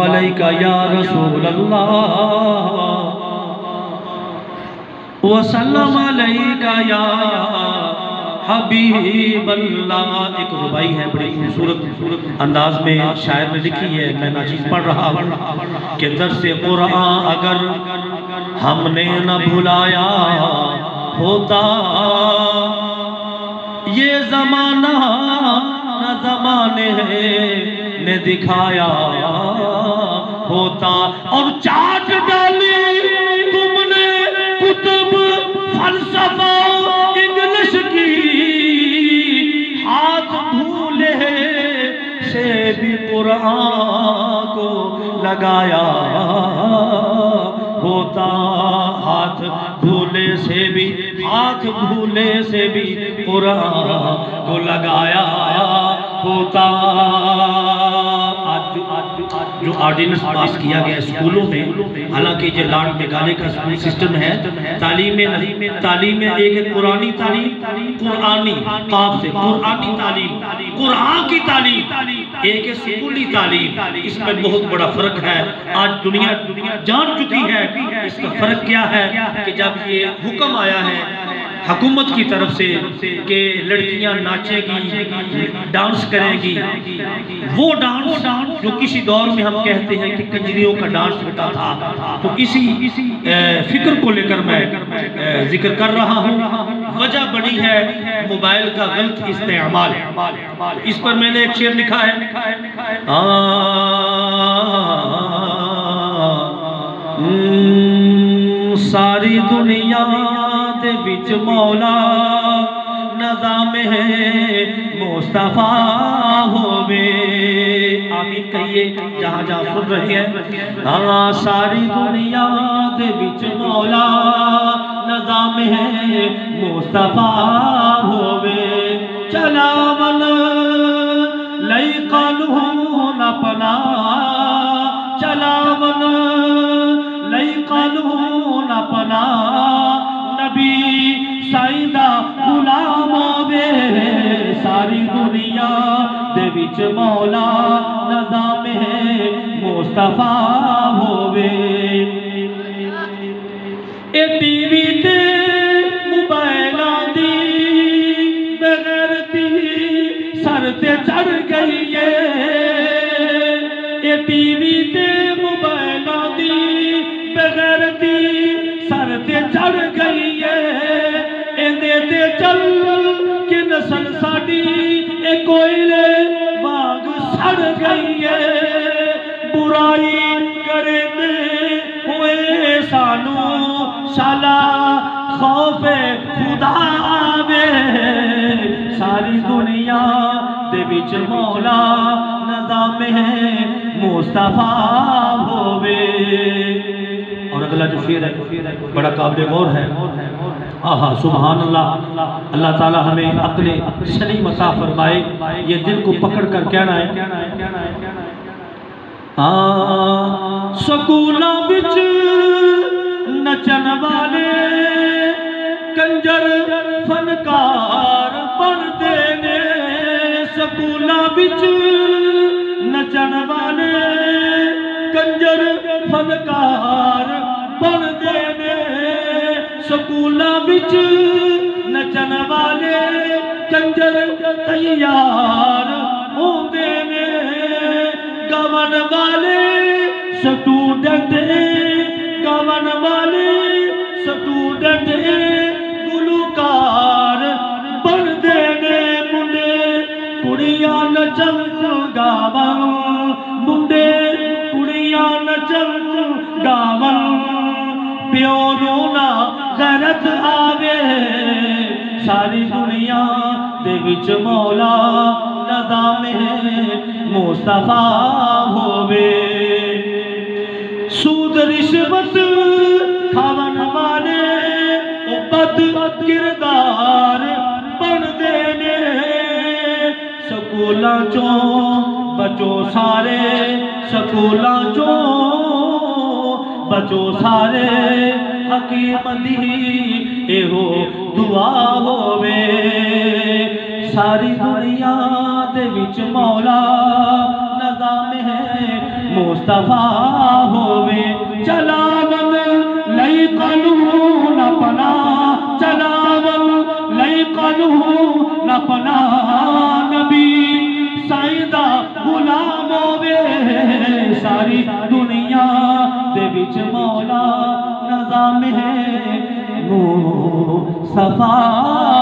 علیکہ یا رسول اللہ وسلم علیکہ یا حبیب اللہ. ایک ربائی ہے بڑی خوبصورت انداز میں شاعر نے لکھی ہے، میں ناچیز پڑھ رہا ہوں کہ درس قرآن اگر ہم نے نہ بھلایا ہوتا، یہ زمانہ نہ زمانے نے دکھایا ہوتا، اور چاٹ ڈالی تم نے کتب فلسفہ انگلش کی، ہاتھ بھولے سے بھی قرآن کو لگایا ہوتا، ہاتھ بھولے سے بھی قرآن کو لگایا ہوتا. جو آرڈیننس پاس کیا گیا اسکولوں میں، حالانکہ یہ لارڈ میگالے کا اسکول سسٹم ہے، تعلیم ایک قرآنی تعلیم، قرآنی قاب سے قرآنی تعلیم، قرآن کی تعلیم، ایک اسکولی تعلیم، اس میں بہت بڑا فرق ہے. آج دنیا جان چکی ہے اس کا فرق کیا ہے، کہ جب یہ حکم آیا ہے حکومت کی طرف سے کہ لڑکیاں ناچے گی، ڈانس کریں گی، وہ ڈانس جو کسی دور میں ہم کہتے ہیں کہ کنجریوں کا ڈانس ہوتا تھا، تو اسی فکر کو لے کر میں ذکر کر رہا ہوں. وجہ بنی ہے موبائل کا غلط استعمال. اس پر میں نے ایک شعر لکھا ہے، ساری دنیا دے وچ مولا نظام ہے مصطفیٰ ہووے. آمین کہیے جہاں جہاں سن رہے ہیں. ساری دنیا دے وچ مولا نظام ہے مصطفیٰ ہووے. چلاون لئی قانون اپنا، چلاون لئی قانون اپنا، نبی سائیدہ غلام ہووے. ساری دنیا دے وچ مولا نظام ہے مصطفیٰ ہووے. اے ٹی وی تے موبائلاں دی بغیرتی سر تے چڑھ گئی ہے. اے ٹی وی تے موبائلاں دی بغیرتی سر تے چڑھ گئی ہے. ایندے تے چل کہ نسل ساڈی اے کوئلے واگ سڑ گئی ہے. برائی کرے دے ہوئے سانو شالا خوف خدا آوے. ساری دنیا دے وچ مولا نظام ہے مصطفیٰ ہووے. اور اگلا جو شعر ہے بڑا قابل غور ہے. آہا سبحان اللہ. اللہ تعالی ہمیں عقل سلیم عطا فرمائے. یہ دل کو پکڑ کر کہنا ہے، سکولاں وچ نچن والے کنجر فنکار بندے نے. سکولاں وچ نچن والے کنجر فنکار بندے نے. سکولاں وچ نچن والے کنجر تیار ہوندے نے. گاون والے سٹوڈنٹ، گاون والے سٹوڈنٹ گلوکار بندے نے. منڈے کڑیاں نچن گاون، منڈے کڑیاں نچن گاون، پیو نوں نہ غیرت آوے. ساری دنیا دے وچ مولا نظام ہے مصطفیٰ ہووے. سود رشوت کھاون والے او بد کردار بندے نے. سکولاں چوں بچو سارے، سکولاں چوں بچو سارے، حکیم دی ایہو دعا ہووے. ساری دنیا دے وچ مولا نظام ہے مصطفیٰ مصطفیٰ ہووے چلاون لئی قانون اپنا چلاون لئی قانون اپنا نبی سائیدہ غلام ہووے ساری دنیا دے وچ مولا نظام ہے مصطفیٰ